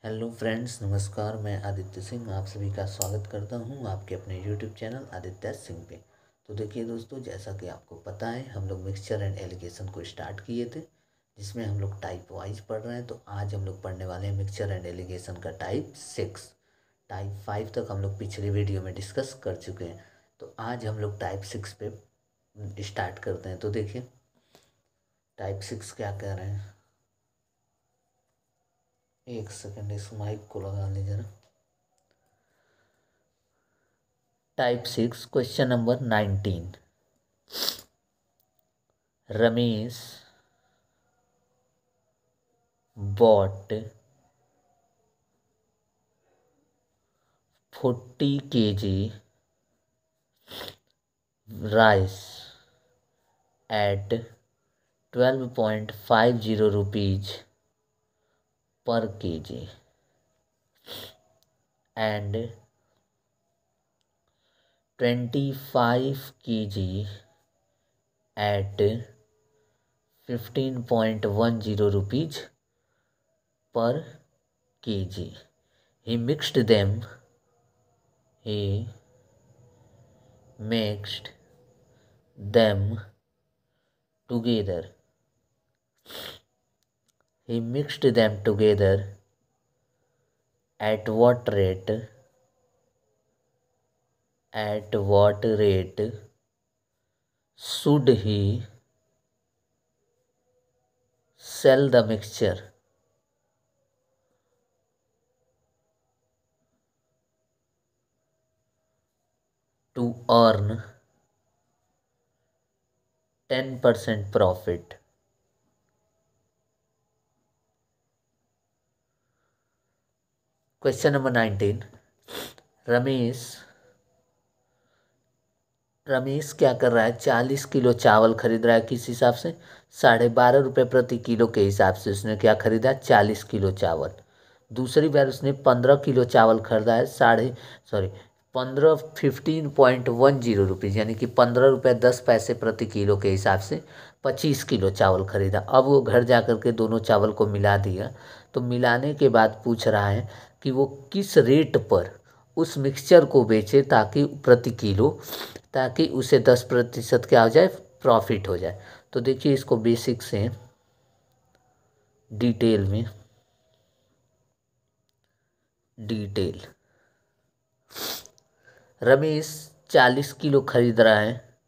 Hello friends, नमस्कार। मैं आदित्य सिंह आप सभी का स्वागत करता हूं आपके अपने यूट्यूब चैनल आदित्य सिंह पे। तो देखिए दोस्तों, जैसा कि आपको पता है हम लोग मिक्सचर एंड एलिगेशन को स्टार्ट किए थे, जिसमें हम लोग टाइप वाइज पढ़ रहे हैं। तो आज हम लोग पढ़ने वाले हैं मिक्सचर एंड एलिगेशन का टाइप 6। टाइप 5 तक हम लोग पिछले वीडियो में डिस्कस कर चुके हैं। तो आज हम लोग टाइप 6 पे स्टार्ट करते हैं। तो देखिए टाइप 6 क्या कह रहे हैं। एक सेकेंड, इस माइक को लगा लीजिए जरा। Type 6 question number 19। Ramesh bought 40 kg rice at 12.50 rupees per kg and 25 kg at 15.10 rupees per kg. He mixed them together. He mixed them together at what rate should he sell the mixture to earn 10% profit? Question number 19। Ramesh क्या कर रहा है, 40 kilo चावल खरीद रहा है। किस हिसाब से? 12.5 रुपये प्रति किलो के हिसाब से उसने क्या खरीदा, 40 किलो चावल। दूसरी बार उसने 15 किलो चावल खरीदा है, 15.10 रुपीज़, यानी कि 15 रुपये 10 पैसे प्रति किलो के हिसाब से 25 किलो चावल खरीदा। अब वो घर जा कर के दोनों चावल को मिला दिया। तो मिलाने के बाद पूछ रहा है कि वो किस रेट पर उस मिक्सचर को बेचे ताकि उसे 10% क्या हो जाए, प्रॉफिट हो जाए। तो देखिए इसको बेसिक से डिटेल रमेश 40 किलो खरीद रहा है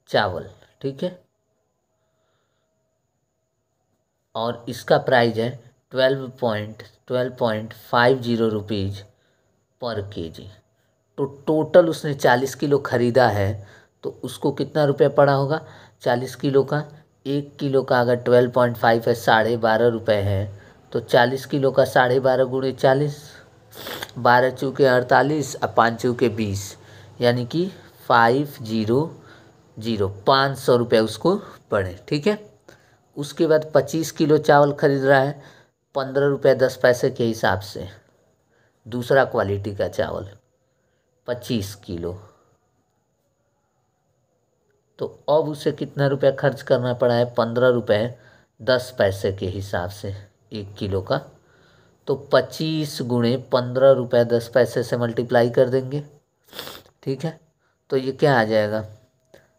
चावल, ठीक है, और इसका प्राइस है 12.50 रुपीज़ पर केजी। तो टोटल उसने 40 किलो खरीदा है, तो उसको कितना रुपया पड़ा होगा 40 किलो का। 1 किलो का अगर 12.5 है, 12.5 रुपये है, तो 40 किलो का 12.5 गुणे 40, 12 चौके 48 और 5 चौके 20, यानी कि 500 रुपये उसको पड़े, ठीक है। उसके बाद 25 किलो चावल खरीद रहा है 15 रुपये 10 पैसे के हिसाब से, दूसरा क्वालिटी का चावल 25 किलो। तो अब उसे कितना रुपया खर्च करना पड़ा है, 15 रुपये 10 पैसे के हिसाब से 1 किलो का। तो 25 गुणे 15 रुपये 10 पैसे से मल्टीप्लाई कर देंगे, ठीक है। तो ये क्या आ जाएगा,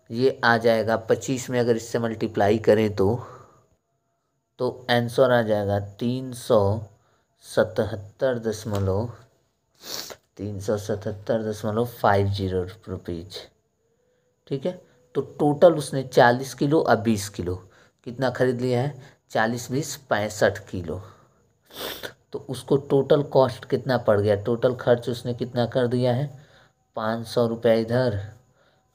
ये आ जाएगा 25 में अगर इससे मल्टीप्लाई करें तो आंसर आ जाएगा 377.50 रुपीज़, ठीक है। तो टोटल उसने 40 किलो और 20 किलो कितना खरीद लिया है, 40 20 65 किलो। तो उसको टोटल कॉस्ट कितना पड़ गया, टोटल खर्च उसने कितना कर दिया है, 500 रुपये इधर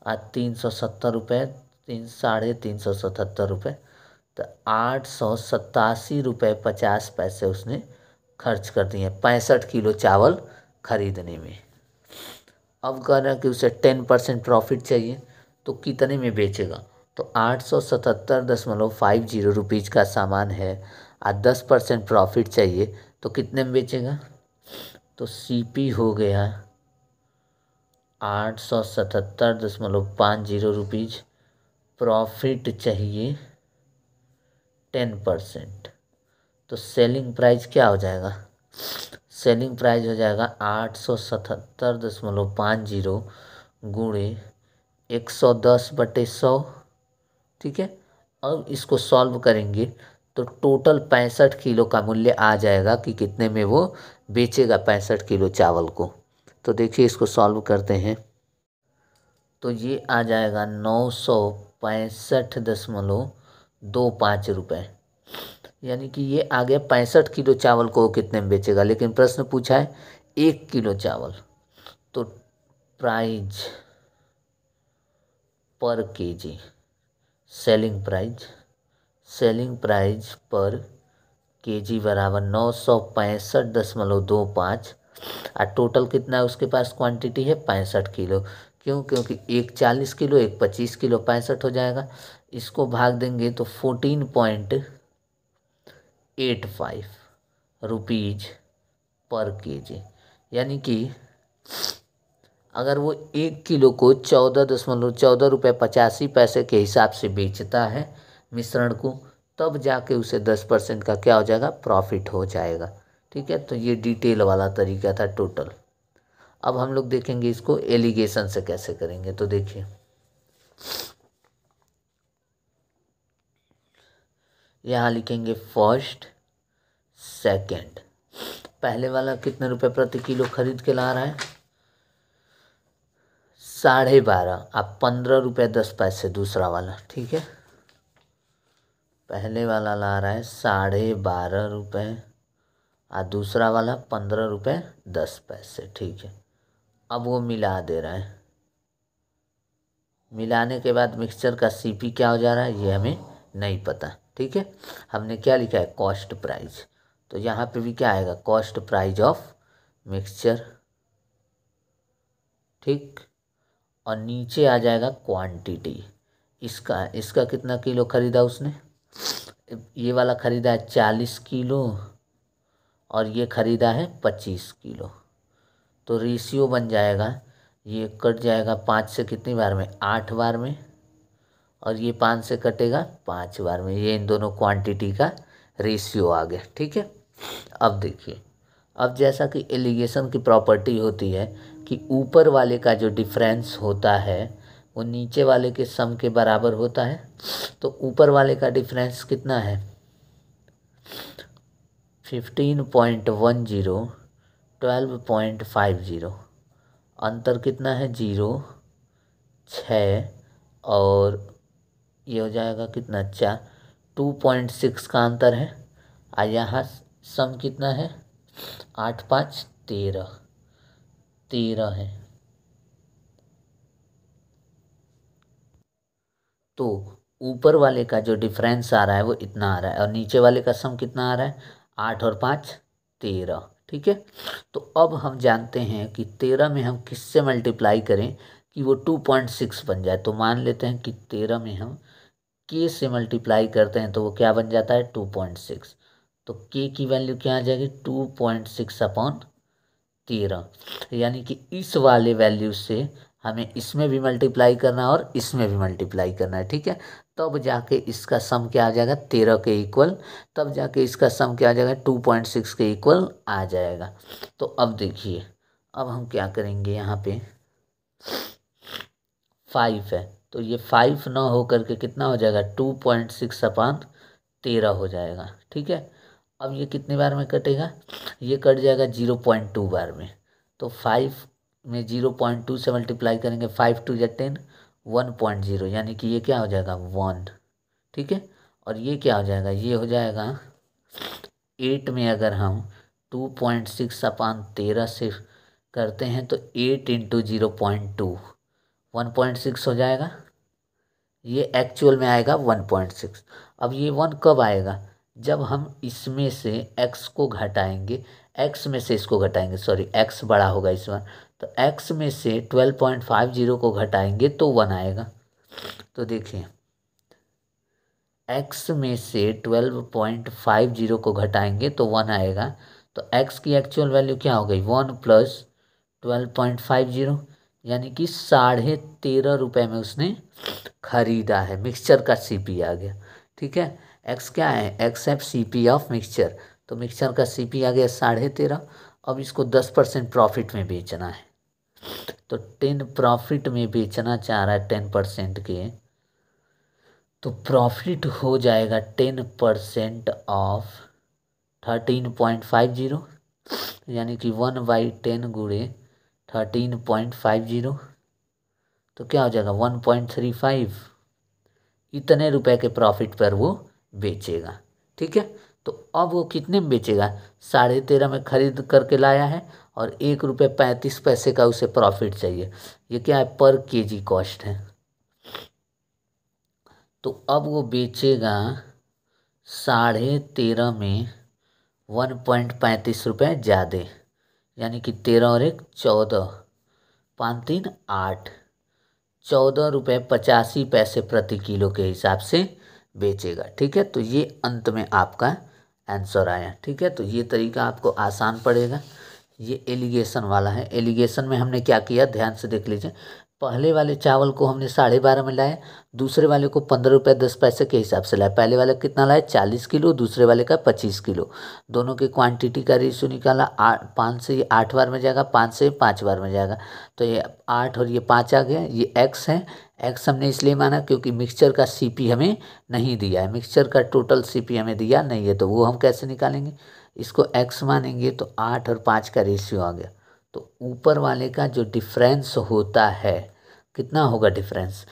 और 370 रुपये, 377 रुपये, तो 887.50 रुपये उसने खर्च कर दिए 65 किलो चावल खरीदने में। अब कह रहा है कि उसे 10% प्रॉफिट चाहिए, तो कितने में बेचेगा, तो 877.50 रुपीज़ का सामान है और 10% प्रॉफिट चाहिए, तो कितने में बेचेगा। तो CP हो गया 877.50 रुपीज़, प्रॉफिट चाहिए 10%। तो सेलिंग प्राइस क्या हो जाएगा, सेलिंग प्राइस हो जाएगा 877.50 गुणे 110/100। ठीक है, अब इसको सॉल्व करेंगे तो टोटल 65 किलो का मूल्य आ जाएगा कि कितने में वो बेचेगा 65 किलो चावल को। तो देखिए इसको सॉल्व करते हैं तो ये आ जाएगा 965.25 रुपये, यानी कि ये आ गया 65 किलो चावल को कितने में बेचेगा। लेकिन प्रश्न पूछा है 1 किलो चावल, तो प्राइस पर केजी, सेलिंग प्राइस पर केजी बराबर 965.25 और टोटल कितना है उसके पास क्वांटिटी है 65 किलो। क्यों? क्योंकि एक 40 किलो एक 25 किलो 65 हो जाएगा। इसको भाग देंगे तो 14.85 रुपीज पर केजी, यानी कि अगर वो 1 किलो को 14.14 रुपये 85 के हिसाब से बेचता है मिश्रण को, तब जाके उसे 10% का क्या हो जाएगा, प्रॉफिट हो जाएगा। ठीक है, तो ये डिटेल वाला तरीका था टोटल। अब हम लोग देखेंगे इसको एलिगेशन से कैसे करेंगे। तो देखिए यहाँ लिखेंगे फर्स्ट सेकंड। पहले वाला कितने रुपए प्रति किलो खरीद के ला रहा है, 12.5। अब 15.10 दूसरा वाला। ठीक है, पहले वाला ला रहा है 12.5 रुपये और दूसरा वाला 15.10। ठीक है, अब वो मिला दे रहा है। मिलाने के बाद मिक्सचर का सीपी क्या हो जा रहा है ये हमें नहीं पता। ठीक है, हमने क्या लिखा है, कॉस्ट प्राइस। तो यहाँ पे भी क्या आएगा, कॉस्ट प्राइस ऑफ मिक्सचर। ठीक, और नीचे आ जाएगा क्वांटिटी। इसका कितना किलो खरीदा उसने, ये वाला खरीदा है 40 किलो और ये खरीदा है 25 किलो। तो रेशियो बन जाएगा, ये कट जाएगा 5 से कितनी बार में, 8 बार में, और ये 5 से कटेगा 5 बार में। ये इन दोनों क्वांटिटी का रेशियो आ गया। ठीक है, अब देखिए, अब जैसा कि एलिगेशन की प्रॉपर्टी होती है कि ऊपर वाले का जो डिफरेंस होता है वो नीचे वाले के सम के बराबर होता है। तो ऊपर वाले का डिफरेंस कितना है, 15.10 12.50। अंतर कितना है, 0 6, और ये हो जाएगा कितना, 4 2.6 का अंतर है। और यहाँ सम कितना है, 8 5 13 है। तो ऊपर वाले का जो डिफरेंस आ रहा है वो इतना आ रहा है और नीचे वाले का सम कितना आ रहा है, 8 और 5 13। ठीक है, तो अब हम जानते हैं कि 13 में हम किससे मल्टीप्लाई करें कि वो 2.6 बन जाए। तो मान लेते हैं कि 13 में हम के से मल्टीप्लाई करते हैं तो वो क्या बन जाता है, 2.6। तो के की वैल्यू क्या आ जाएगी, 2.6/13। यानी कि इस वाले वैल्यू से हमें इसमें भी मल्टीप्लाई करना है और इसमें भी मल्टीप्लाई करना है। ठीक है, तब जाके इसका सम क्या आ जाएगा, 13 के इक्वल। तब जाके इसका सम क्या आ जाएगा, 2.6 के इक्वल आ जाएगा। तो अब देखिए, अब हम क्या करेंगे, यहाँ पे 5 है तो ये 5 ना हो करके कितना हो जाएगा, 2.6/13 हो जाएगा। ठीक है, अब ये कितने बार में कटेगा, ये कट जाएगा 0.2 बार में। तो 5 में 0.2 से मल्टीप्लाई करेंगे, 5 2 या 10, 1.0, यानी कि ये क्या हो जाएगा, 1। ठीक है, और ये क्या हो जाएगा, ये हो जाएगा 8 में अगर हम 2.6/13 से करते हैं तो 8 × 0.2 1.6 हो जाएगा। ये एक्चुअल में आएगा 1.6। अब ये 1 कब आएगा, जब हम इसमें से x को घटाएंगे, x में से इसको घटाएंगे, सॉरी x बड़ा होगा इस बार, तो x में से 12.50 को घटाएंगे तो 1 आएगा। तो देखिए x में से 12.50 को घटाएंगे तो 1 आएगा। तो x की एक्चुअल वैल्यू क्या हो गई, 1 + 12.50, यानी कि 13.5 रुपये में उसने खरीदा है। मिक्सचर का सीपी आ गया। ठीक है, एक्स क्या है, एक्स है सीपी ऑफ मिक्सचर। तो मिक्सचर का सीपी आ गया 13.5 अब इसको 10% प्रॉफिट में बेचना है, तो 10 प्रॉफिट में बेचना चाह रहा है 10% के, तो प्रॉफिट हो जाएगा 10% ऑफ 13.50, यानी कि 1/10 गुणे 13.50, तो क्या हो जाएगा 1.35। इतने रुपए के प्रॉफिट पर वो बेचेगा। ठीक है, तो अब वो कितने में बेचेगा, 13.5 में खरीद करके लाया है और 1 रुपये 35 पैसे का उसे प्रॉफिट चाहिए। ये क्या है, पर केजी कॉस्ट है। तो अब वो बेचेगा 13.5 में 1.35 रुपये ज़्यादा, यानी कि 13 और 1 14, 5 3 8, 14 रुपये 85 पैसे प्रति किलो के हिसाब से बेचेगा। ठीक है, तो ये अंत में आपका आंसर आया। ठीक है, तो ये तरीका आपको आसान पड़ेगा। ये एलिगेशन वाला है। एलिगेशन में हमने क्या किया, ध्यान से देख लीजिए। पहले वाले चावल को हमने 12.5 में लाया, दूसरे वाले को 15 रुपये 10 पैसे के हिसाब से लाया। पहले वाले कितना लाया, 40 किलो, दूसरे वाले का 25 किलो। दोनों की क्वांटिटी का रेशियो निकाला। 5 से ये 8 बार में जाएगा, 5 से 5 बार में जाएगा, तो ये 8 और ये 5 आ गया। ये एक्स है। एक्स हमने इसलिए माना क्योंकि मिक्सचर का सीपी हमें नहीं दिया है, मिक्सचर का टोटल सीपी हमें दिया नहीं है, तो वो हम कैसे निकालेंगे, इसको एक्स मानेंगे, तो 8 और 5 का रेशियो आ गया। तो ऊपर वाले का जो डिफरेंस होता है, कितना होगा डिफरेंस,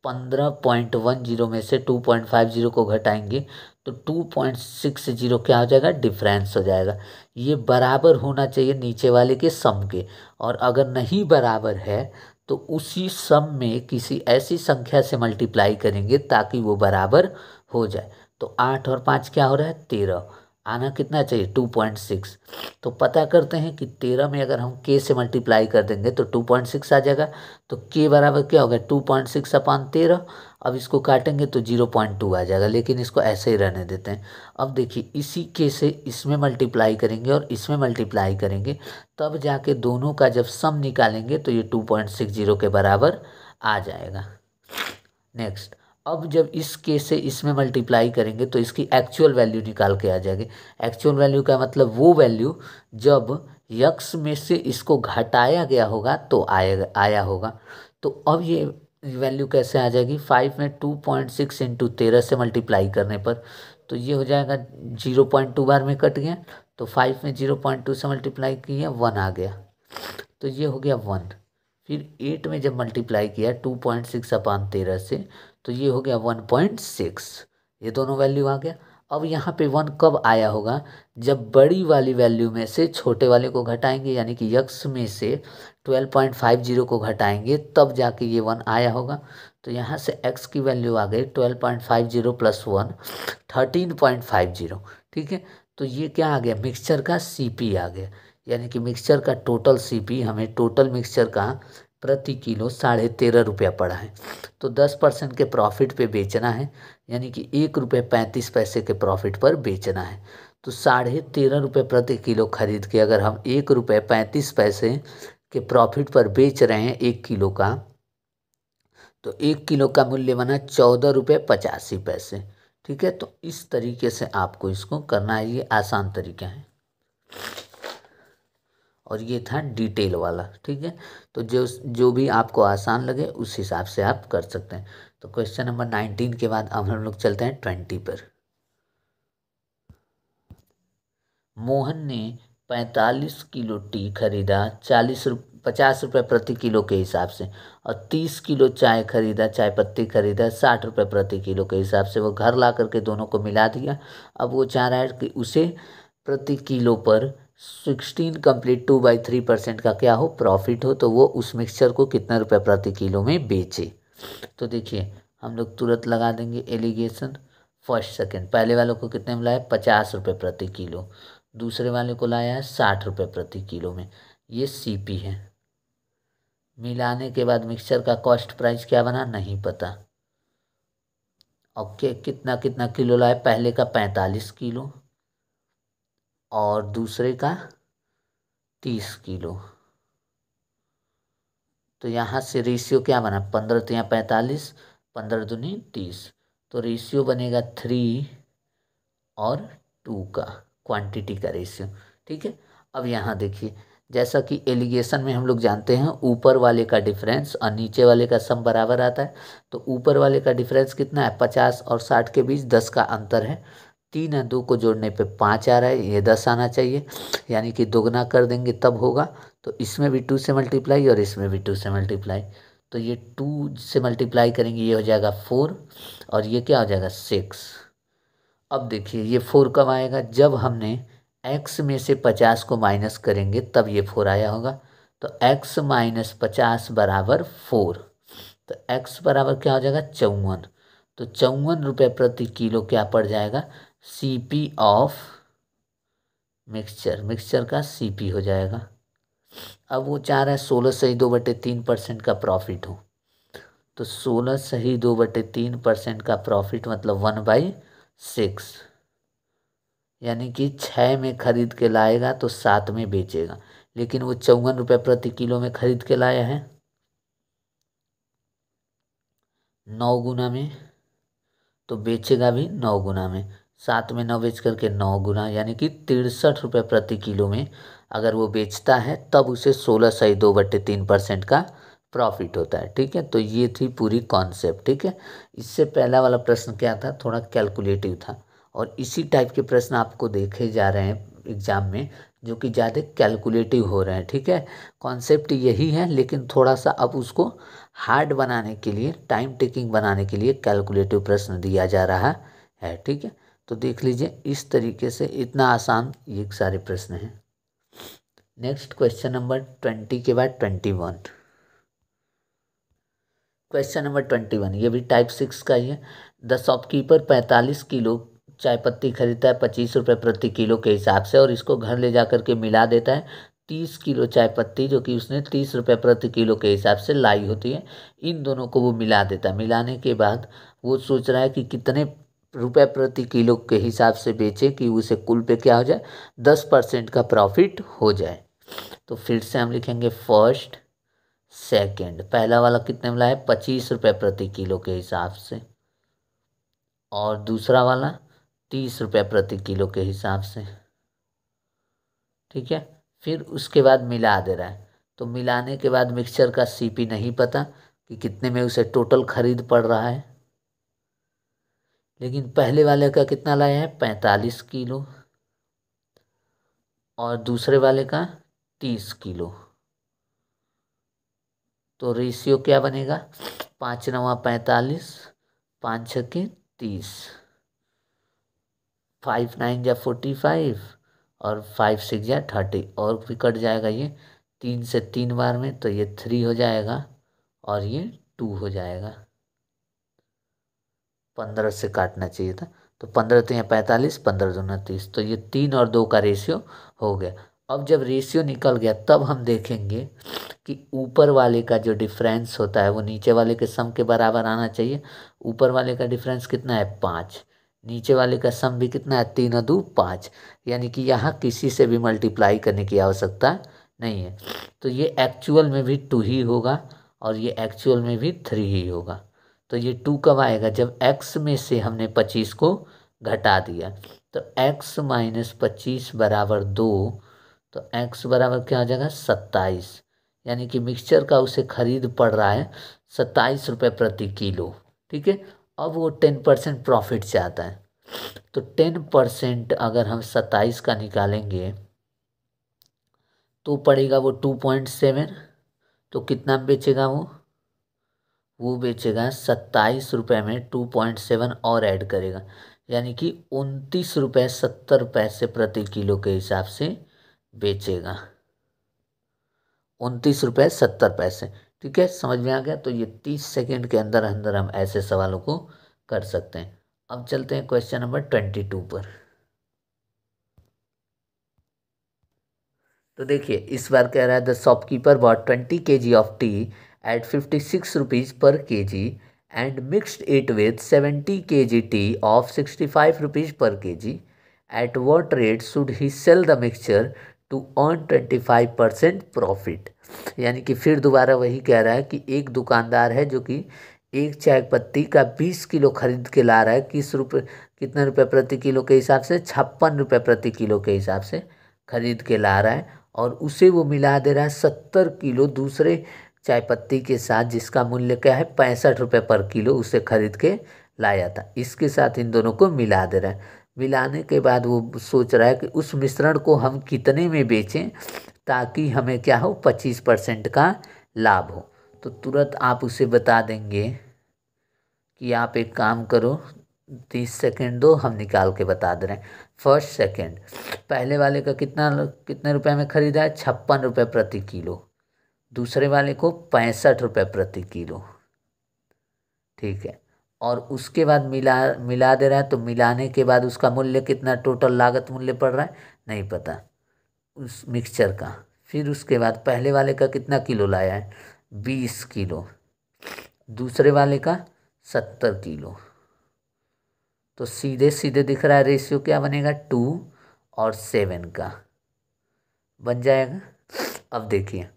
15.10 में से 2.50 को घटाएंगे तो 2.60 क्या हो जाएगा, डिफरेंस हो जाएगा। ये बराबर होना चाहिए नीचे वाले के सम के, और अगर नहीं बराबर है तो उसी सम में किसी ऐसी संख्या से मल्टीप्लाई करेंगे ताकि वो बराबर हो जाए। तो 8 और 5 क्या हो रहा है, 13, आना कितना चाहिए, 2.6। तो पता करते हैं कि 13 में अगर हम के से मल्टीप्लाई कर देंगे तो 2.6 आ जाएगा। तो के बराबर क्या होगा, 2.6/13। अब इसको काटेंगे तो 0.2 आ जाएगा, लेकिन इसको ऐसे ही रहने देते हैं। अब देखिए, इसी के से इसमें मल्टीप्लाई करेंगे और इसमें मल्टीप्लाई करेंगे, तब जाके दोनों का जब सम निकालेंगे तो ये 2.60 के बराबर आ जाएगा। नेक्स्ट, अब जब इस के से इसमें मल्टीप्लाई करेंगे तो इसकी एक्चुअल वैल्यू निकाल के आ जाएगी। एक्चुअल वैल्यू का मतलब वो वैल्यू जब यक्स में से इसको घटाया गया होगा तो आया होगा। तो अब ये वैल्यू कैसे आ जाएगी, 5 में 2.6 इंटू 13 से मल्टीप्लाई करने पर, तो ये हो जाएगा 0.2 बार में कट गया, तो 5 में 0.2 से मल्टीप्लाई किया 1 आ गया, तो ये हो गया 1। फिर 8 में जब मल्टीप्लाई किया 2.6/13 से, तो ये हो गया 1.6। ये दोनों वैल्यू आ गया। अब यहाँ पे 1 कब आया होगा, जब बड़ी वाली वैल्यू में से छोटे वाले को घटाएंगे, यानी कि यक्स में से 12.50 को घटाएंगे, तब जाके ये 1 आया होगा। तो यहाँ से x की वैल्यू आ गई 12.50 प्लस 1, 13.50। ठीक है, तो ये क्या आ गया, मिक्सचर का सीपी आ गया, यानी कि मिक्सचर का टोटल सीपी हमें टोटल मिक्सचर का प्रति किलो 13.5 रुपया पड़ा है। तो 10% के प्रॉफिट पे बेचना है, यानी कि 1 रुपये 35 पैसे के प्रॉफिट पर बेचना है। तो 13.5 रुपये प्रति किलो खरीद के अगर हम 1 रुपये 35 पैसे के प्रॉफिट पर बेच रहे हैं 1 किलो का, तो 1 किलो का मूल्य बना 14 रुपये 85 पैसे। ठीक है, तो इस तरीके से आपको इसको करना है, ये आसान तरीका है। और ये था डिटेल वाला। ठीक है, तो जो भी आपको आसान लगे उस हिसाब से आप कर सकते हैं। तो क्वेश्चन नंबर 19 के बाद अब हम लोग चलते हैं 20 पर। मोहन ने 45 किलो टी खरीदा 50 रुपये प्रति किलो के हिसाब से, और 30 किलो चाय खरीदा, चाय पत्ती खरीदा 60 रुपये प्रति किलो के हिसाब से। वो घर ला करके दोनों को मिला दिया। अब वो चाह रहा है कि उसे प्रति किलो पर 16 कंप्लीट 2/3% का क्या हो, प्रॉफिट हो, तो वो उस मिक्सचर को कितने रुपए प्रति किलो में बेचे। तो देखिए, हम लोग तुरंत लगा देंगे एलिगेशन। फर्स्ट सेकंड, पहले वालों को कितने में लाया, 50 रुपये प्रति किलो, दूसरे वाले को लाया है 60 रुपये प्रति किलो में। ये सीपी है। मिलाने के बाद मिक्सचर का कॉस्ट प्राइस क्या बना, नहीं पता। ओके, कितना कितना किलो लाया, पहले का 45 किलो और दूसरे का 30 किलो। तो यहाँ से रेशियो क्या बना, 15 तो यहाँ 45, 15 दूनी 30, तो रेशियो बनेगा 3 और 2 का, क्वांटिटी का रेशियो। ठीक है, अब यहाँ देखिए, जैसा कि एलिगेशन में हम लोग जानते हैं ऊपर वाले का डिफरेंस और नीचे वाले का सम बराबर आता है। तो ऊपर वाले का डिफरेंस कितना है, 50 और 60 के बीच 10 का अंतर है। 3 और 2 को जोड़ने पे 5 आ रहा है, ये 10 आना चाहिए, यानी कि दोगुना कर देंगे तब होगा। तो इसमें भी 2 से मल्टीप्लाई और इसमें भी 2 से मल्टीप्लाई, तो ये 2 से मल्टीप्लाई करेंगे, ये हो जाएगा 4 और ये क्या हो जाएगा 6। अब देखिए ये 4 कब आएगा, जब हमने x में से 50 को माइनस करेंगे तब ये 4 आया होगा। तो x माइनस 50 बराबर 4, तो x बराबर क्या हो जाएगा 54। तो 54 रुपये प्रति किलो क्या पड़ जाएगा, CP ऑफ मिक्सचर का CP हो जाएगा। अब वो चाह रहा है 16/2/3% का प्रॉफिट हो, तो 16/2/3% का प्रॉफिट मतलब 1/6, यानी कि 6 में खरीद के लाएगा तो 7 में बेचेगा, लेकिन वो 54 रुपये प्रति किलो में खरीद के लाया है 9 गुना में, तो बेचेगा भी 9 गुना में। 7 में 9 बेच करके 9 गुना, यानी कि 63 रुपये प्रति किलो में अगर वो बेचता है तब उसे 16/2/3% का प्रॉफिट होता है। ठीक है, तो ये थी पूरी कॉन्सेप्ट। ठीक है, इससे पहला वाला प्रश्न क्या था, थोड़ा कैलकुलेटिव था, और इसी टाइप के प्रश्न आपको देखे जा रहे हैं एग्जाम में जो कि ज़्यादा कैलकुलेटिव हो रहे हैं। ठीक है, कॉन्सेप्ट यही है, लेकिन थोड़ा सा अब उसको हार्ड बनाने के लिए, टाइम टेकिंग बनाने के लिए कैलकुलेटिव प्रश्न दिया जा रहा है। ठीक है, तो देख लीजिए इस तरीके से, इतना आसान ये सारे प्रश्न हैं। नेक्स्ट क्वेश्चन नंबर 20 के बाद 21। क्वेश्चन नंबर 21 ये भी टाइप 6 का ही है। द शॉपकीपर 45 किलो चाय पत्ती खरीदता है 25 रुपये प्रति किलो के हिसाब से, और इसको घर ले जा कर के मिला देता है 30 किलो चाय पत्ती जो कि उसने 30 रुपये प्रति किलो के हिसाब से लाई होती है। इन दोनों को वो मिला देता है। मिलाने के बाद वो सोच रहा है कि कितने रुपये प्रति किलो के हिसाब से बेचे कि उसे कुल पे क्या हो जाए, 10% का प्रॉफिट हो जाए। तो फिर से हम लिखेंगे फर्स्ट सेकंड, पहला वाला कितने में लाया, 25 रुपये प्रति किलो के हिसाब से, और दूसरा वाला 30 रुपये प्रति किलो के हिसाब से। ठीक है, फिर उसके बाद मिला दे रहा है। तो मिलाने के बाद मिक्सचर का CP नहीं पता कि कितने में उसे टोटल खरीद पड़ रहा है, लेकिन पहले वाले का कितना लाया है 45 किलो और दूसरे वाले का 30 किलो। तो रेशियो क्या बनेगा, 5 9 45, 5 6 30, 5 9 45 और 5 6 30, और भी कट जाएगा ये 3 से 3 बार में, तो ये 3 हो जाएगा और ये 2 हो जाएगा। 15 से काटना चाहिए था, तो 15 तो यहाँ 45, 15 दूना 30, तो ये 3 और 2 का रेशियो हो गया। अब जब रेशियो निकल गया तब हम देखेंगे कि ऊपर वाले का जो डिफरेंस होता है वो नीचे वाले के सम के बराबर आना चाहिए। ऊपर वाले का डिफरेंस कितना है 5, नीचे वाले का सम भी कितना है 3 और 2 5, यानी कि यहाँ किसी से भी मल्टीप्लाई करने की आवश्यकता नहीं है। तो ये एक्चुअल में भी 2 ही होगा और ये एक्चुअल में भी 3 ही होगा। तो ये 2 कब आएगा, जब x में से हमने 25 को घटा दिया। तो x माइनस 25 बराबर 2, तो x बराबर क्या हो जाएगा 27, यानी कि मिक्सचर का उसे खरीद पड़ रहा है 27 रुपये प्रति किलो। ठीक है, अब वो 10% प्रॉफिट चाहता है, तो 10% अगर हम 27 का निकालेंगे तो पड़ेगा वो 2.7, तो कितना बेचेगा वो बेचेगा 27 रुपये में 2.7 और ऐड करेगा, यानी कि 29.70 रुपये प्रति किलो के हिसाब से बेचेगा, 29.70 रुपये। ठीक है, समझ में आ गया। तो ये 30 सेकेंड के अंदर अंदर हम ऐसे सवालों को कर सकते हैं। अब चलते हैं क्वेश्चन नंबर 22 पर। तो देखिए इस बार कह रहा है the shopkeeper bought 20 kg of tea at 56 rupees per kg and mixed it with 70 kg tea of 65 rupees per kg. At what rate should he sell the mixture to earn 25% profit. यानी कि फिर दोबारा वही कह रहा है कि एक दुकानदार है जो कि एक चाय पत्ती का 20 किलो खरीद के ला रहा है, कितने रुपए प्रति किलो के हिसाब से, 56 रुपये प्रति किलो के हिसाब से खरीद के ला रहा है और उसे वो मिला दे रहा है 70 किलो दूसरे चाय पत्ती के साथ, जिसका मूल्य क्या है 65 रुपये पर किलो उसे खरीद के लाया था। इसके साथ इन दोनों को मिला दे रहा है। मिलाने के बाद वो सोच रहा है कि उस मिश्रण को हम कितने में बेचें ताकि हमें क्या हो 25% का लाभ हो। तो तुरंत आप उसे बता देंगे कि आप एक काम करो 30 सेकेंड दो, हम निकाल के बता दे रहे हैं। फर्स्ट सेकेंड, पहले वाले का कितने रुपए में खरीदा है 56 रुपये प्रति किलो, दूसरे वाले को 65 रुपये प्रति किलो, ठीक है। और उसके बाद मिला दे रहा है, तो मिलाने के बाद उसका मूल्य कितना टोटल लागत मूल्य पड़ रहा है नहीं पता उस मिक्सचर का। फिर उसके बाद पहले वाले का कितना किलो लाया है 20 किलो, दूसरे वाले का 70 किलो। तो सीधे सीधे दिख रहा है रेशियो क्या बनेगा 2 और 7 का बन जाएगा। अब देखिए,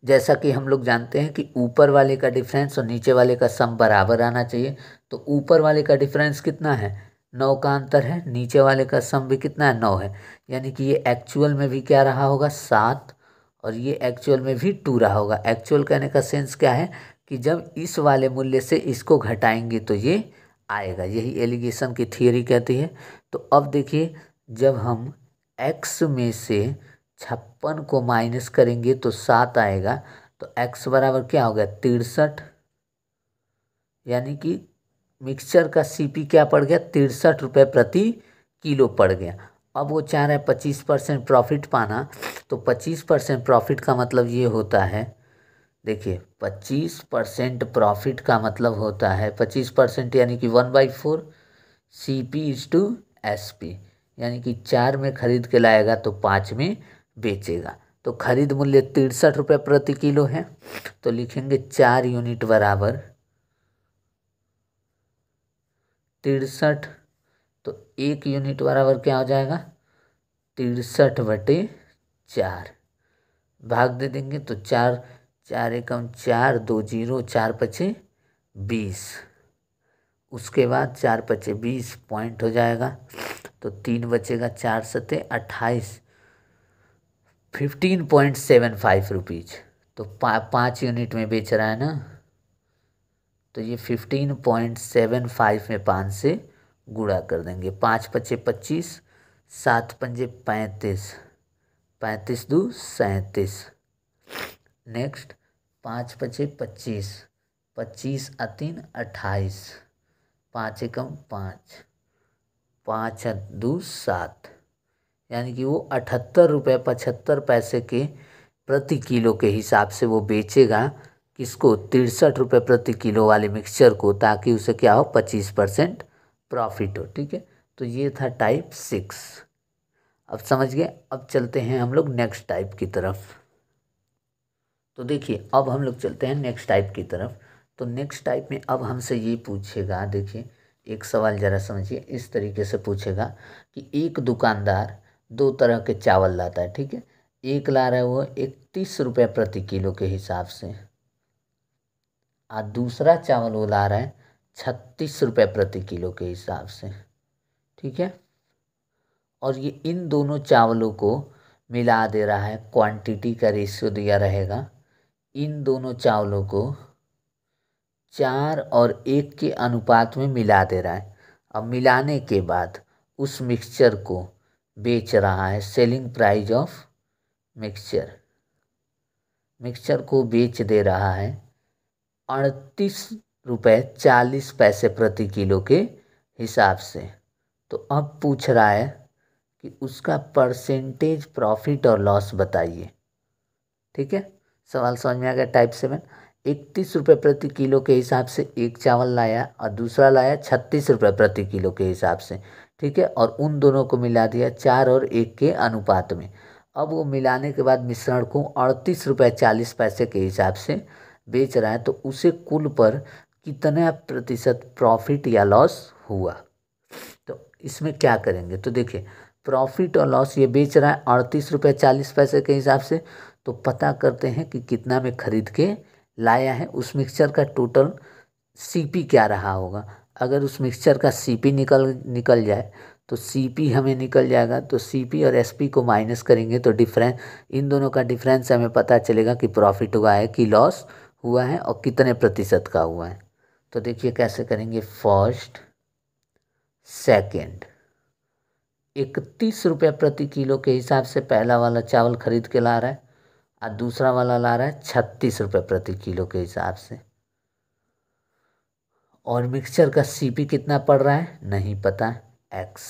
जैसा कि हम लोग जानते हैं कि ऊपर वाले का डिफरेंस और नीचे वाले का सम बराबर आना चाहिए। तो ऊपर वाले का डिफरेंस कितना है 9 का अंतर है, नीचे वाले का सम भी कितना है 9 है, यानी कि ये एक्चुअल में भी क्या रहा होगा 7 और ये एक्चुअल में भी 2 रहा होगा। एक्चुअल कहने का सेंस क्या है कि जब इस वाले मूल्य से इसको घटाएंगे तो ये आएगा, यही एलिगेशन की थियरी कहती है। तो अब देखिए, जब हम x में से 56 को माइनस करेंगे तो 7 आएगा, तो x बराबर क्या हो गया 63, यानी कि मिक्सचर का सीपी क्या पड़ गया 63 रुपये प्रति किलो पड़ गया। अब वो चाह रहा है 25% प्रॉफिट पाना, तो 25% प्रॉफिट का मतलब ये होता है, देखिए 25% प्रॉफिट का मतलब होता है 25% यानी कि 1/4 CP/SP, यानी कि 4 में खरीद के लाएगा तो 5 में बेचेगा। तो खरीद मूल्य 63 रुपये प्रति किलो है, तो लिखेंगे 4 यूनिट बराबर 63, तो 1 यूनिट बराबर क्या हो जाएगा 63/4, भाग दे देंगे तो 4 4 एकम 4 2 0 4 पचे 20, उसके बाद 4 पचे 20 पॉइंट हो जाएगा, तो 3 बचेगा 4 सते 28, 15.75 रुपीज। तो 5 यूनिट में बेच रहा है ना, तो ये 15.75 में 5 से गुणा कर देंगे। 5 पचे 25, 7 पंजे 35, 35 2 37, नेक्स्ट 5 पचे 25, 25 3 28, 5 एकम 5, 5 2 7, यानी कि वो 78 रुपये 75 पैसे के प्रति किलो के हिसाब से वो बेचेगा किसको 63 रुपये प्रति किलो वाले मिक्सचर को, ताकि उसे क्या हो 25% प्रॉफिट हो, ठीक है। तो ये था टाइप 6। अब समझ गए। अब चलते हैं हम लोग नेक्स्ट टाइप की तरफ। तो देखिए, अब हम लोग चलते हैं नेक्स्ट टाइप की तरफ। तो नेक्स्ट टाइप में अब हमसे ये पूछेगा, देखिए एक सवाल ज़रा समझिए, इस तरीके से पूछेगा कि एक दुकानदार 2 तरह के चावल लाता है, ठीक है। एक ला रहा है वो 31 रुपये प्रति किलो के हिसाब से, और दूसरा चावल वो ला रहा है 36 रुपये प्रति किलो के हिसाब से, ठीक है। और ये इन दोनों चावलों को मिला दे रहा है, क्वांटिटी का रेशियो दिया रहेगा, इन दोनों चावलों को 4 और 1 के अनुपात में मिला दे रहा है। अब मिलाने के बाद उस मिक्सचर को बेच रहा है, सेलिंग प्राइस ऑफ मिक्सचर को बेच दे रहा है 38.40 रुपये प्रति किलो के हिसाब से। तो अब पूछ रहा है कि उसका परसेंटेज प्रॉफिट और लॉस बताइए, ठीक है। सवाल समझ में आ गया। टाइप 7, 31 रुपये प्रति किलो के हिसाब से एक चावल लाया और दूसरा लाया 36 रुपये प्रति किलो के हिसाब से, ठीक है। और उन दोनों को मिला दिया 4 और 1 के अनुपात में। अब वो मिलाने के बाद मिश्रण को 38.40 रुपये के हिसाब से बेच रहा है, तो उसे कुल पर कितना प्रतिशत प्रॉफिट या लॉस हुआ। तो इसमें क्या करेंगे, तो देखिए प्रॉफिट और लॉस ये बेच रहा है 38.40 रुपये के हिसाब से, तो पता करते हैं कि कितना में खरीद के लाया है। उस मिक्सचर का टोटल सीपी क्या रहा होगा। अगर उस मिक्सचर का सीपी निकल जाए तो CP हमें निकल जाएगा। तो CP और SP को माइनस करेंगे तो डिफरेंस, इन दोनों का डिफरेंस हमें पता चलेगा कि प्रॉफिट हुआ है कि लॉस हुआ है और कितने प्रतिशत का हुआ है। तो देखिए कैसे करेंगे। फर्स्ट सेकेंड 31 रुपये प्रति किलो के हिसाब से पहला वाला चावल खरीद के ला रहा है और दूसरा वाला ला रहा है 36 रुपये प्रति किलो के हिसाब से। और मिक्सचर का CP कितना पड़ रहा है नहीं पता, X।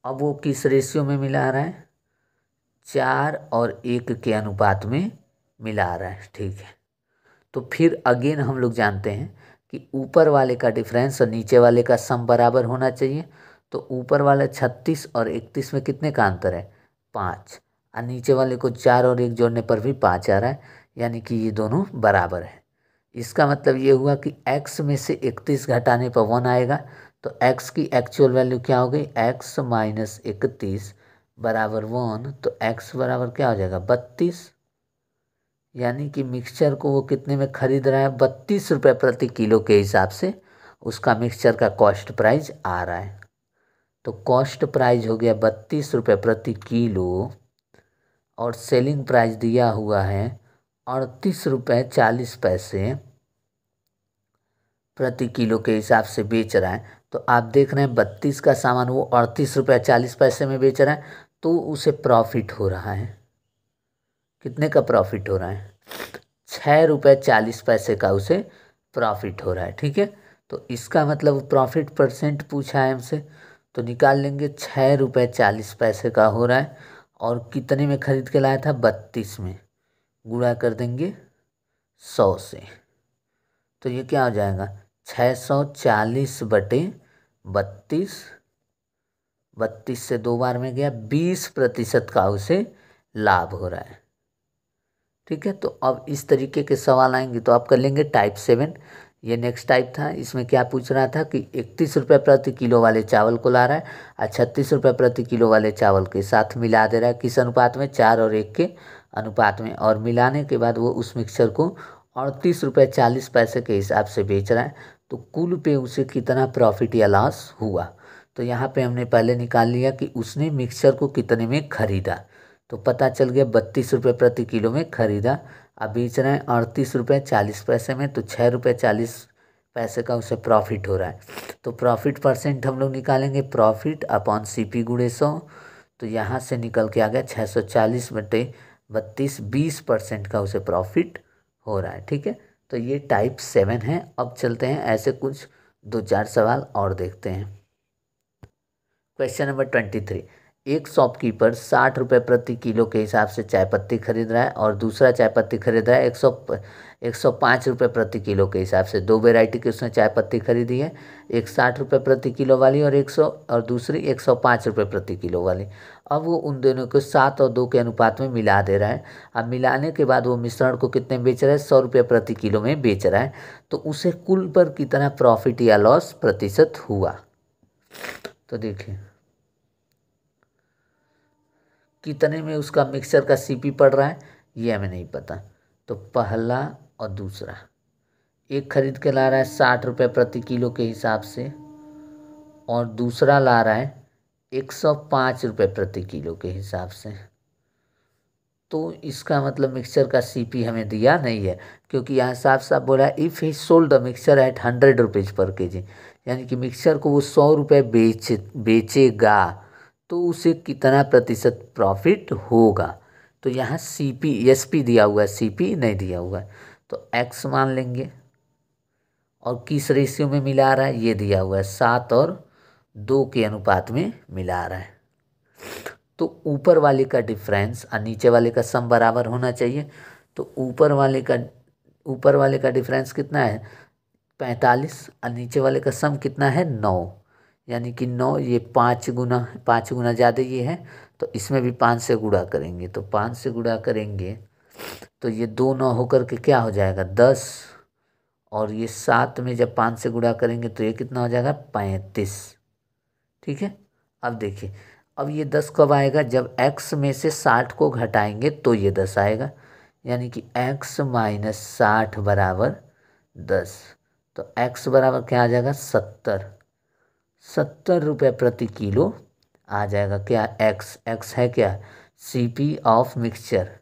अब वो किस रेशियो में मिला रहा है, 4:1 के अनुपात में मिला रहा है। ठीक है, तो फिर अगेन हम लोग जानते हैं कि ऊपर वाले का डिफरेंस और नीचे वाले का सम बराबर होना चाहिए। तो ऊपर वाले 36 और 31 में कितने का अंतर है, 5, और नीचे वाले को 4 और 1 जोड़ने पर भी 5 आ रहा है, यानी कि ये दोनों बराबर है। इसका मतलब ये हुआ कि x में से 31 घटाने पर 1 आएगा। तो x की एक्चुअल वैल्यू क्या हो गई, x माइनस 31 बराबर 1। तो x बराबर क्या हो जाएगा, 32। यानी कि मिक्सचर को वो कितने में खरीद रहा है, 32 रुपये प्रति किलो के हिसाब से उसका मिक्सचर का कॉस्ट प्राइस आ रहा है। तो कॉस्ट प्राइस हो गया 32 रुपये प्रति किलो और सेलिंग प्राइस दिया हुआ है 38.40 रुपये प्रति किलो के हिसाब से बेच रहा है। तो आप देख रहे हैं 32 का सामान वो 38.40 रुपये में बेच रहा है, तो उसे प्रॉफिट हो रहा है। कितने का प्रॉफिट हो रहा है, 6.40 रुपये का उसे प्रॉफिट हो रहा है। ठीक है, तो इसका मतलब प्रॉफिट परसेंट पूछा है हमसे, तो निकाल लेंगे 6.40 रुपये का हो रहा है। और कितने में खरीद के लाया था, 32 में, गुणा कर देंगे 100 से। तो ये क्या हो जाएगा, 640/32, 32 से 2 बार में गया, 20% का उसे लाभ हो रहा है। ठीक है, तो अब इस तरीके के सवाल आएंगे तो आप कर लेंगे टाइप 7। ये नेक्स्ट टाइप था। इसमें क्या पूछ रहा था कि 31 रुपये प्रति किलो वाले चावल को ला रहा है और 36 रुपये प्रति किलो वाले चावल के साथ मिला दे रहा है। किस अनुपात में, 4 और 1 के अनुपात में। और मिलाने के बाद वो उस मिक्सचर को 38.40 रुपये के हिसाब से बेच रहा है। तो कुल पे उसे कितना प्रॉफिट या लॉस हुआ। तो यहाँ पे हमने पहले निकाल लिया कि उसने मिक्सचर को कितने में खरीदा। तो पता चल गया 32 रुपये प्रति किलो में खरीदा, अब बेच रहे हैं 38.40 रुपये में। तो 6.40 रुपये का उसे प्रॉफिट हो रहा है। तो प्रॉफिट परसेंट हम लोग निकालेंगे, प्रॉफिट अपॉन CP गुणे 100। तो यहाँ से निकल के आ गया 640/32, 20% का उसे प्रॉफिट हो रहा है। ठीक है, तो ये टाइप 7 है। अब चलते हैं ऐसे कुछ 2-4 सवाल और देखते हैं। क्वेश्चन नंबर 23, एक शॉपकीपर 60 रुपये प्रति किलो के हिसाब से चाय पत्ती खरीद रहा है और दूसरा चाय पत्ती खरीद रहा है 105 रुपये प्रति किलो के हिसाब से। दो वेराइटी की उसने चाय पत्ती खरीदी है, एक 60 रुपये प्रति किलो वाली और 100 और दूसरी 105 रुपये प्रति किलो वाली। अब वो उन दोनों को 7 और 2 के अनुपात में मिला दे रहा है। अब मिलाने के बाद वो मिश्रण को कितने में बेच रहा है, 100 रुपये प्रति किलो में बेच रहा है। तो उसे कुल पर कितना प्रॉफिट या लॉस प्रतिशत हुआ। तो देखिए कितने में उसका मिक्सचर का CP पड़ रहा है ये हमें नहीं पता। तो पहला और दूसरा, एक खरीद के ला रहा है 60 रुपये प्रति किलो के हिसाब से और दूसरा ला रहा है 105 रुपये प्रति किलो के हिसाब से। तो इसका मतलब मिक्सचर का CP हमें दिया नहीं है, क्योंकि यहाँ साफ साफ बोला है if he sold the mixture eight 100 rupees पर केजी, यानी कि मिक्सचर को वो 100 रुपये बेचेगा तो उसे कितना प्रतिशत प्रॉफिट होगा। तो यहाँ CP SP दिया हुआ है, CP नहीं दिया हुआ है। तो X मान लेंगे और किस रेशियो में मिला रहा है ये दिया हुआ है, 7 और 2 के अनुपात में मिला रहा है। तो ऊपर वाले का डिफरेंस और नीचे वाले का सम बराबर होना चाहिए। तो ऊपर वाले का डिफरेंस कितना है, 45, और नीचे वाले का सम कितना है, 9, यानी कि 9, ये 5 गुना ज़्यादा ये है। तो इसमें भी 5 से गुणा करेंगे, तो 5 से गुणा करेंगे तो ये 2 9 होकर के क्या हो जाएगा, 10, और ये 7 में जब 5 से गुणा करेंगे तो ये कितना हो जाएगा, 35। ठीक है, अब देखिए अब ये 10 कब आएगा, जब x में से 60 को घटाएंगे तो ये 10 आएगा, यानी कि x माइनस 60 बराबर 10। तो x बराबर क्या आ जाएगा, 70। ₹70 प्रति किलो आ जाएगा। क्या एक्स है क्या, सीपी ऑफ मिक्सचर।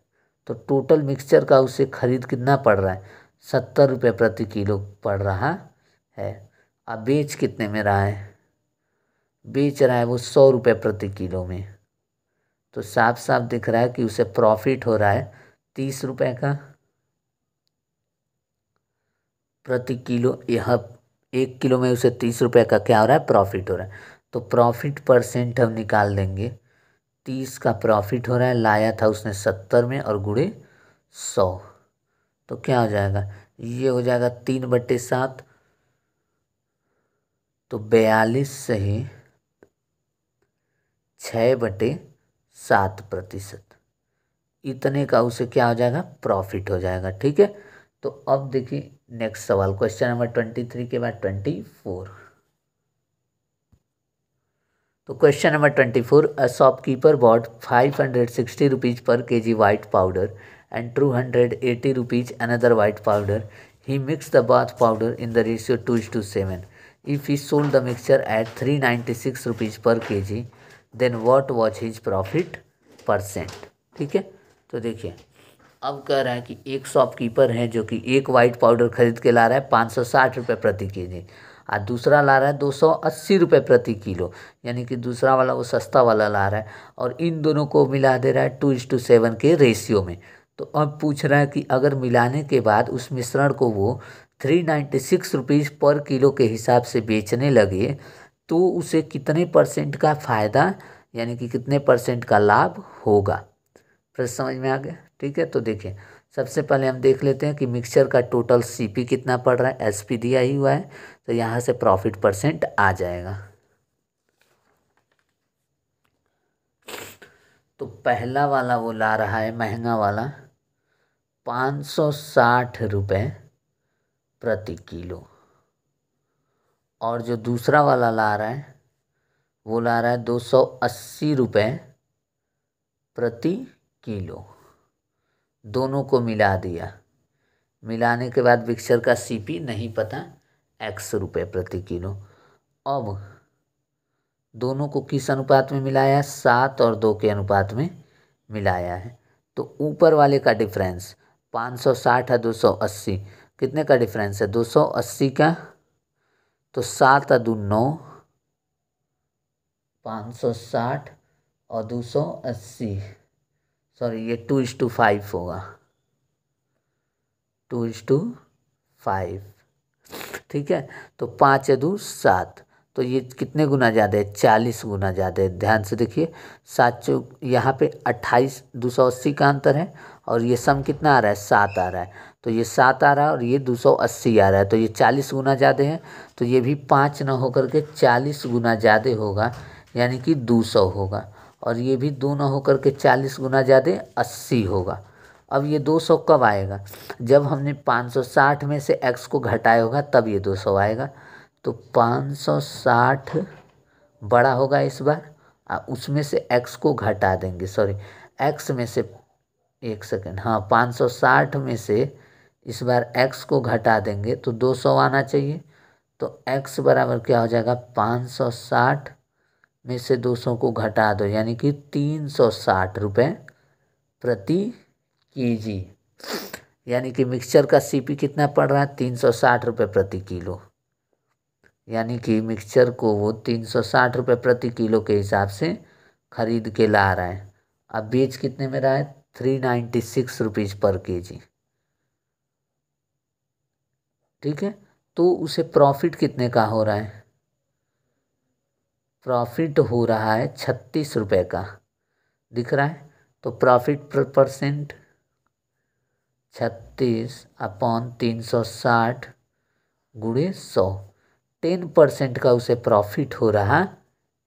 तो टोटल मिक्सचर का उसे खरीद कितना पड़ रहा है, ₹70 प्रति किलो पड़ रहा है। अब बेच कितने में रहा है, बेच रहा है वो ₹100 प्रति किलो में। तो साफ साफ दिख रहा है कि उसे प्रॉफिट हो रहा है ₹30 का प्रति किलो। यह 1 किलो में उसे ₹30 का क्या हो रहा है, प्रॉफिट हो रहा है। तो प्रॉफिट परसेंट हम निकाल देंगे, 30 का प्रॉफिट हो रहा है, लाया था उसने 70 में और गुणे 100। तो क्या हो जाएगा, ये हो जाएगा 3/7। तो 42 सही 6/7%। इतने का उसे क्या हो जाएगा, प्रॉफिट हो जाएगा। ठीक है। तो अब देखिए नेक्स्ट सवाल, क्वेश्चन नंबर 23 के बाद 24। तो question number 24, a shopkeeper bot ₹560 पर kg white powder and ₹280 another white powder. He mixed the bath powder in the ratio 2:7. If he sold the mixture at ₹396 per kg, then what was his profit percent? ठीक है। तो देखिए अब कह रहा है कि एक शॉपकीपर है जो कि एक वाइट पाउडर खरीद के ला रहा है ₹560 प्रति केजी, और दूसरा ला रहा है ₹280 प्रति किलो, यानी कि दूसरा वाला वो सस्ता वाला ला रहा है, और इन दोनों को मिला दे रहा है 2:7 के रेशियो में। तो अब पूछ रहा है कि अगर मिलाने के बाद उस मिश्रण को वो ₹396 पर किलो के हिसाब से बेचने लगे तो उसे कितने परसेंट का फ़ायदा, यानी कि कितने परसेंट का लाभ होगा। प्रश्न समझ में आ गया। ठीक है। तो देखिए सबसे पहले हम देख लेते हैं कि मिक्सचर का टोटल सीपी कितना पड़ रहा है, एसपी दिया ही हुआ है, तो यहाँ से प्रॉफिट परसेंट आ जाएगा। तो पहला वाला वो ला रहा है महंगा वाला ₹560 प्रति किलो, और जो दूसरा वाला ला रहा है वो ला रहा है ₹280 प्रति किलो। दोनों को मिला दिया, मिलाने के बाद मिक्सचर का सीपी नहीं पता, ₹X प्रति किलो। अब दोनों को किस अनुपात में मिलाया है, 7 और 2 के अनुपात में मिलाया है। तो ऊपर वाले का डिफरेंस 560 है 280, कितने का डिफरेंस है, 280 का। तो 7 2 9, 560 और 280, सॉरी ये 2:5 होगा, 2:5। ठीक है। तो 5 2 7, तो ये कितने गुना ज़्यादा है, 40 गुना ज़्यादा है। ध्यान से देखिए 7 यहाँ पे 28 280 का अंतर है, और ये सम कितना आ रहा है, 7 आ रहा है। तो ये 7 आ रहा है और ये 280 आ रहा है, तो ये 40 गुना ज़्यादा है। तो ये भी 5 ना होकर के 40 गुना ज़्यादा होगा, यानी कि 200 होगा। और ये भी 2 ना होकर के 40 गुना ज़्यादा 80 होगा। अब ये 200 कब आएगा, जब हमने 560 में से x को घटाया होगा तब ये 200 आएगा। तो 560 बड़ा होगा इस बार, उसमें से x को घटा देंगे, सॉरी x में से, एक सेकेंड, हाँ 560 में से इस बार x को घटा देंगे तो 200 आना चाहिए। तो x बराबर क्या हो जाएगा, 560 में से 200 को घटा दो, यानी कि ₹360 प्रति केजी, यानी कि मिक्सचर का सीपी कितना पड़ रहा है, ₹360 प्रति किलो, यानी कि मिक्सचर को वो ₹360 प्रति किलो के हिसाब से खरीद के ला रहा है। अब बेच कितने में रहा है, ₹396 पर केजी। ठीक है। तो उसे प्रॉफिट कितने का हो रहा है, प्रॉफिट हो रहा है ₹36 का, दिख रहा है। तो प्रॉफिट पर परसेंट 36/360 गुणे 100, 10% का उसे प्रॉफिट हो रहा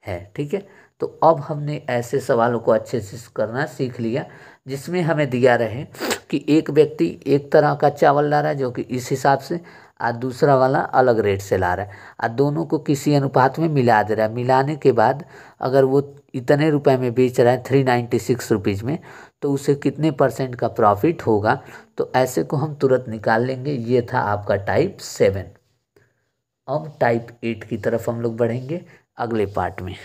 है। ठीक है। तो अब हमने ऐसे सवालों को अच्छे से करना सीख लिया जिसमें हमें दिया रहे कि एक व्यक्ति एक तरह का चावल ला रहा है जो कि इस हिसाब से, और दूसरा वाला अलग रेट से ला रहा है, और दोनों को किसी अनुपात में मिला दे रहा है। मिलाने के बाद अगर वो इतने रुपए में बेच रहा है ₹396 में, तो उसे कितने परसेंट का प्रॉफिट होगा। तो ऐसे को हम तुरंत निकाल लेंगे। ये था आपका टाइप 7। अब टाइप 8 की तरफ हम लोग बढ़ेंगे। अगले पार्ट में।